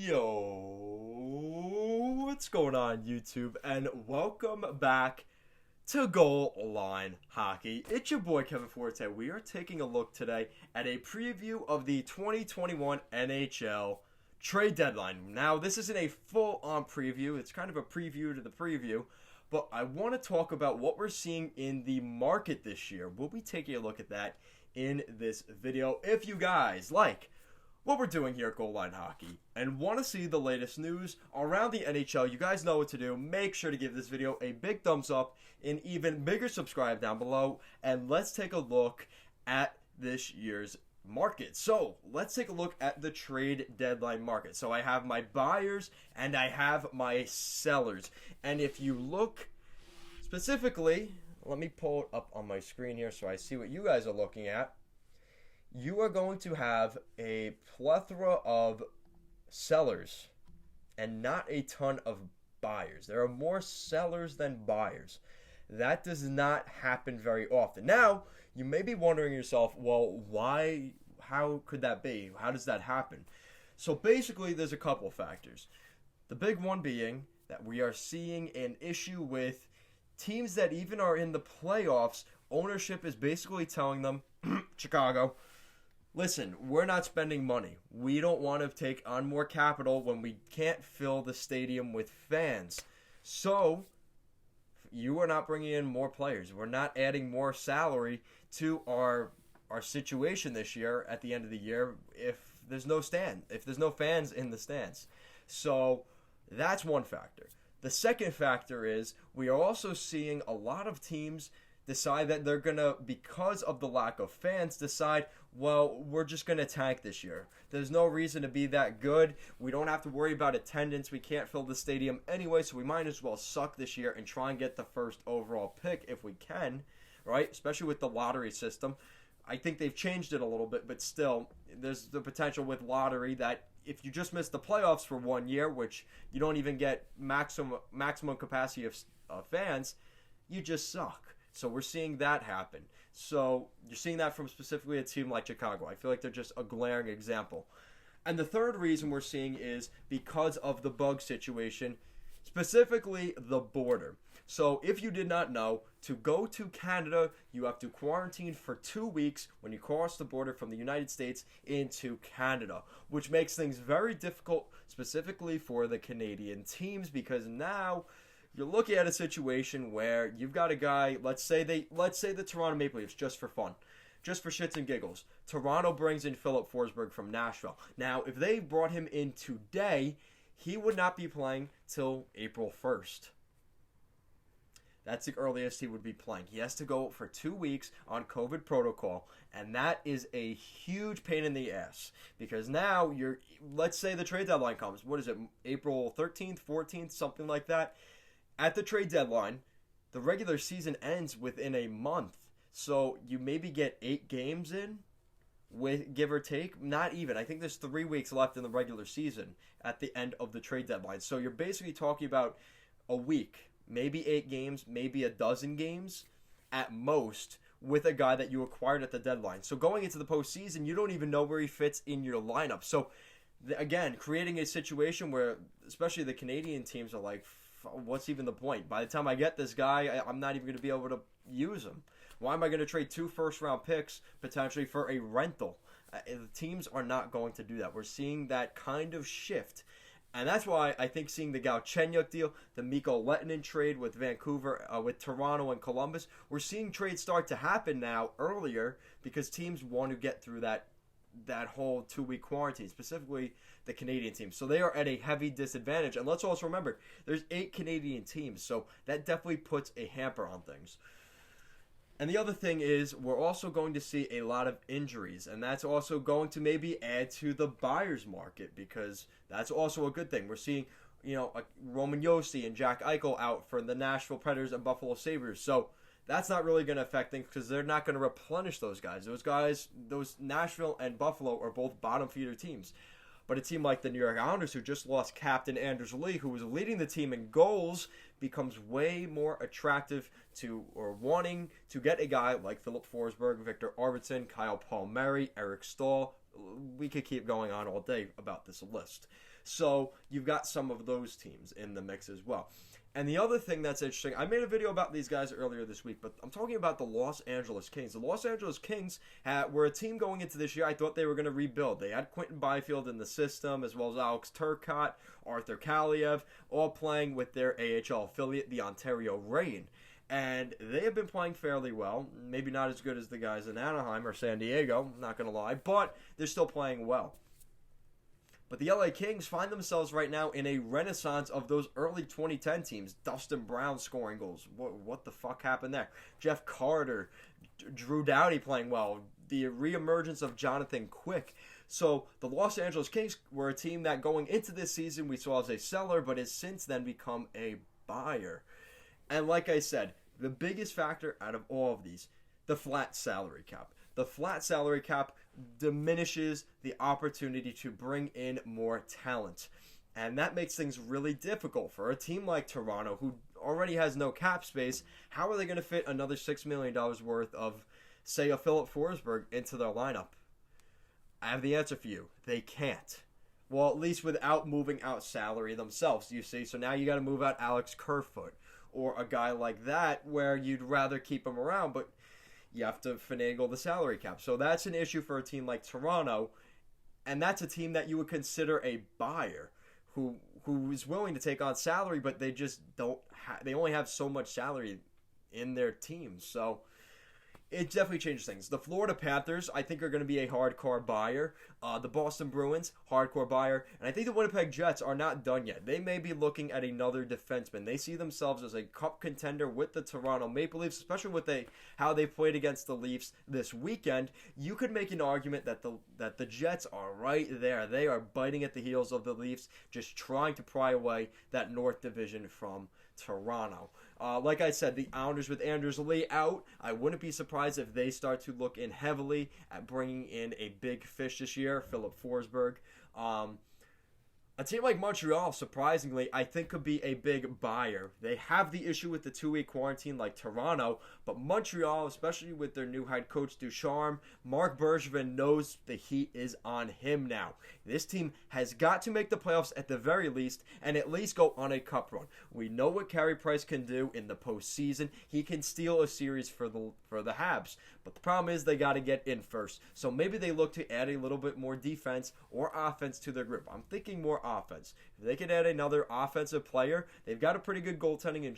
Yo, what's going on YouTube, and welcome back to Goal Line Hockey. It's your boy Kevin Forte. We are taking a look today at a preview of the 2021 NHL Trade Deadline. Now, this isn't a full-on preview. It's kind of a preview to the preview, but I want to talk about what we're seeing in the market this year. We'll be taking a look at that in this video. If you guys like what we're doing here at Goal Line Hockey and want to see the latest news around the NHL, you guys know what to do. Make sure to give this video a big thumbs up, an even bigger subscribe down below, and let's take a look at this year's market. So let's take a look at the trade deadline market. So I have my buyers and I have my sellers, and if you look specifically, let me pull it up on my screen here so I see what you guys are looking at. You are going to have a plethora of sellers and not a ton of buyers. There are more sellers than buyers. That does not happen very often. Now, you may be wondering yourself, well, why? How could that be? How does that happen? So basically, there's a couple factors. The big one being that we are seeing an issue with teams that even are in the playoffs. Ownership is basically telling them, Chicago, listen, we're not spending money. We don't want to take on more capital when we can't fill the stadium with fans. So, you are not bringing in more players. We're not adding more salary to our situation this year at the end of the year if there's no fans in the stands. So, that's one factor. The second factor is we are also seeing a lot of teams decide that they're going to, because of the lack of fans, decide, well, we're just going to tank this year. There's no reason to be that good. We don't have to worry about attendance. We can't fill the stadium anyway, so we might as well suck this year and try and get the first overall pick if we can, right? Especially with the lottery system. I think they've changed it a little bit, but still, there's the potential with lottery that if you just miss the playoffs for 1 year, which you don't even get maximum capacity of fans, you just suck. So we're seeing that happen. So you're seeing that from specifically a team like Chicago. I feel like they're just a glaring example. And the third reason we're seeing is because of the bug situation, specifically the border. So if you did not know, to go to Canada, you have to quarantine for 2 weeks when you cross the border from the United States into Canada, which makes things very difficult, specifically for the Canadian teams, because now you're looking at a situation where you've got a guy, let's say the Toronto Maple Leafs, just for fun, just for shits and giggles. Toronto brings in Philip Forsberg from Nashville. Now, if they brought him in today, he would not be playing till April 1st. That's the earliest he would be playing. He has to go for 2 weeks on COVID protocol, and that is a huge pain in the ass, because now let's say the trade deadline comes. What is it, April 13th, 14th, something like that? At the trade deadline, the regular season ends within a month. So you maybe get 8 games in, with give or take. Not even. I think there's 3 weeks left in the regular season at the end of the trade deadline. So you're basically talking about a week, maybe 8 games, maybe a dozen games at most with a guy that you acquired at the deadline. So going into the postseason, you don't even know where he fits in your lineup. So again, creating a situation where especially the Canadian teams are like, what's even the point? By the time I get this guy, I'm not even going to be able to use him. Why am I going to trade 2 first-round picks potentially for a rental? The teams are not going to do that. We're seeing that kind of shift. And that's why I think seeing the Galchenyuk deal, the Mikko Lehtonen trade with Vancouver, with Toronto and Columbus, we're seeing trades start to happen now earlier because teams want to get through that whole 2-week quarantine, specifically the Canadian teams. So they are at a heavy disadvantage. And let's also remember, there's 8 Canadian teams, so that definitely puts a hamper on things. And the other thing is we're also going to see a lot of injuries, and that's also going to maybe add to the buyer's market, because that's also a good thing. We're seeing, Roman Josi and Jack Eichel out for the Nashville Predators and Buffalo Sabres. So that's not really going to affect things because they're not going to replenish those guys. Those Nashville and Buffalo are both bottom feeder teams. But a team like the New York Islanders, who just lost captain Anders Lee, who was leading the team in goals, becomes way more attractive to, or wanting to get a guy like Philip Forsberg, Victor Arvidsson, Kyle Palmieri, Eric Staal, we could keep going on all day about this list. So you've got some of those teams in the mix as well. And the other thing that's interesting, I made a video about these guys earlier this week, but I'm talking about the Los Angeles Kings. The Los Angeles Kings were a team going into this year. I thought they were going to rebuild. They had Quentin Byfield in the system, as well as Alex Turcotte, Arthur Kaliev, all playing with their AHL affiliate, the Ontario Reign. And they have been playing fairly well. Maybe not as good as the guys in Anaheim or San Diego, not going to lie, but they're still playing well. But the LA Kings find themselves right now in a renaissance of those early 2010 teams. Dustin Brown scoring goals. What the fuck happened there? Jeff Carter, Drew Doughty playing well. The reemergence of Jonathan Quick. So the Los Angeles Kings were a team that going into this season we saw as a seller, but has since then become a buyer. And like I said, the biggest factor out of all of these, the flat salary cap. The flat salary cap diminishes the opportunity to bring in more talent. And that makes things really difficult for a team like Toronto, who already has no cap space. How are they going to fit another $6 million worth of, say, a Philip Forsberg into their lineup? I have the answer for you. They can't. Well, at least without moving out salary themselves, you see. So now you got to move out Alex Kerfoot or a guy like that where you'd rather keep him around, but you have to finagle the salary cap. So that's an issue for a team like Toronto, and that's a team that you would consider a buyer who is willing to take on salary, but they just don't they only have so much salary in their team. So it definitely changes things. The Florida Panthers, I think, are going to be a hardcore buyer. The Boston Bruins, hardcore buyer. And I think the Winnipeg Jets are not done yet. They may be looking at another defenseman. They see themselves as a cup contender with the Toronto Maple Leafs, especially with how they played against the Leafs this weekend. You could make an argument that the Jets are right there. They are biting at the heels of the Leafs, just trying to pry away that North Division from Toronto. Like I said, the Islanders with Anders Lee out, I wouldn't be surprised if they start to look in heavily at bringing in a big fish this year, Philip Forsberg. A team like Montreal, surprisingly, I think could be a big buyer. They have the issue with the 2-week quarantine like Toronto, but Montreal, especially with their new head coach Ducharme, Marc Bergevin knows the heat is on him now. This team has got to make the playoffs at the very least, and at least go on a cup run. We know what Carey Price can do in the postseason. He can steal a series for the Habs, but the problem is they got to get in first. So maybe they look to add a little bit more defense or offense to their group. I'm thinking more offense. If they could add another offensive player, they've got a pretty good goaltending in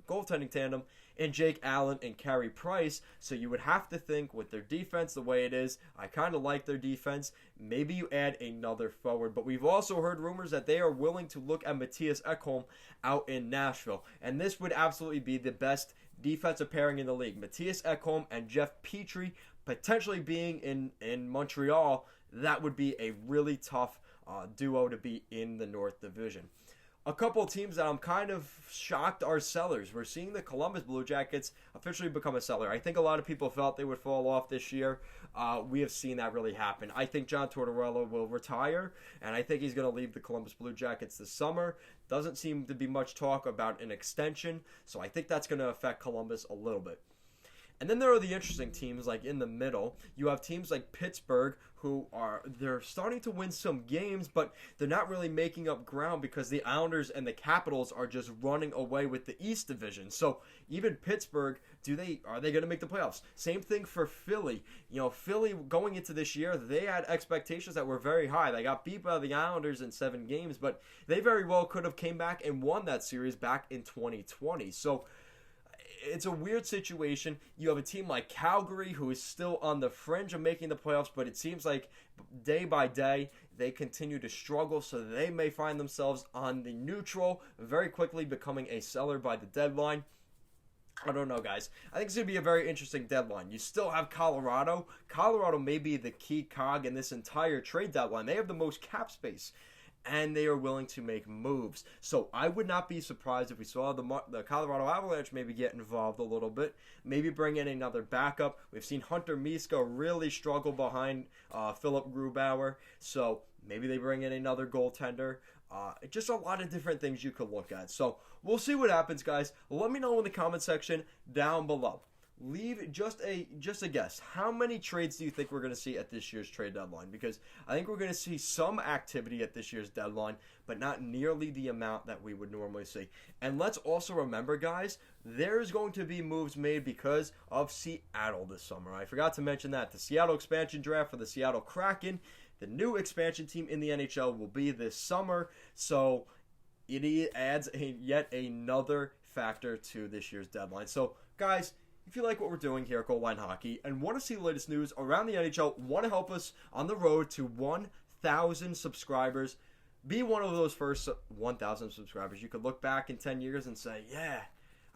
goaltending tandem in Jake Allen and Carey Price. So you would have to think with their defense the way it is, I kind of like their defense. Maybe you add another forward. But we've also heard rumors that they are willing to look at Mattias Ekholm out in Nashville. And this would absolutely be the best defensive pairing in the league. Mattias Ekholm and Jeff Petrie potentially being in Montreal. That would be a really tough duo to be in the North Division. A couple of teams that I'm kind of shocked are sellers. We're seeing the Columbus Blue Jackets officially become a seller. I think a lot of people felt they would fall off this year. We have seen that really happen. I think John Tortorella will retire, and I think he's going to leave the Columbus Blue Jackets this summer. Doesn't seem to be much talk about an extension, so I think that's going to affect Columbus a little bit. And then there are the interesting teams, like in the middle. You have teams like Pittsburgh, they're starting to win some games, but they're not really making up ground because the Islanders and the Capitals are just running away with the East Division. So even Pittsburgh, are they going to make the playoffs? Same thing for Philly. Philly going into this year, they had expectations that were very high. They got beat by the Islanders in 7 games, but they very well could have came back and won that series back in 2020. So it's a weird situation. You have a team like Calgary who is still on the fringe of making the playoffs, but it seems like day by day they continue to struggle, so they may find themselves on the neutral, very quickly becoming a seller by the deadline. I don't know, guys. I think it's going to be a very interesting deadline. You still have Colorado. Colorado may be the key cog in this entire trade deadline. They have the most cap space, and they are willing to make moves. So I would not be surprised if we saw the Colorado Avalanche maybe get involved a little bit, maybe bring in another backup. We've seen Hunter Miska really struggle behind Philip Grubauer, so maybe they bring in another goaltender. Just a lot of different things you could look at. So we'll see what happens, guys. Let me know in the comment section down below. leave just a guess. How many trades do you think we're going to see at this year's trade deadline? Because I think we're going to see some activity at this year's deadline, but not nearly the amount that we would normally see. And let's also remember, guys, there's going to be moves made because of Seattle this summer. I forgot to mention that. The Seattle expansion draft for the Seattle Kraken, the new expansion team in the NHL, will be this summer. So it adds yet another factor to this year's deadline. So, guys, if you like what we're doing here at Goal Line Hockey and want to see the latest news around the NHL, want to help us on the road to 1,000 subscribers, be one of those first 1,000 subscribers. You could look back in 10 years and say, yeah,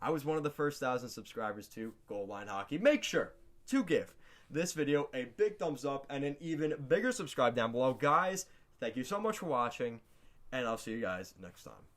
I was one of the first 1,000 subscribers to Goal Line Hockey. Make sure to give this video a big thumbs up and an even bigger subscribe down below. Guys, thank you so much for watching, and I'll see you guys next time.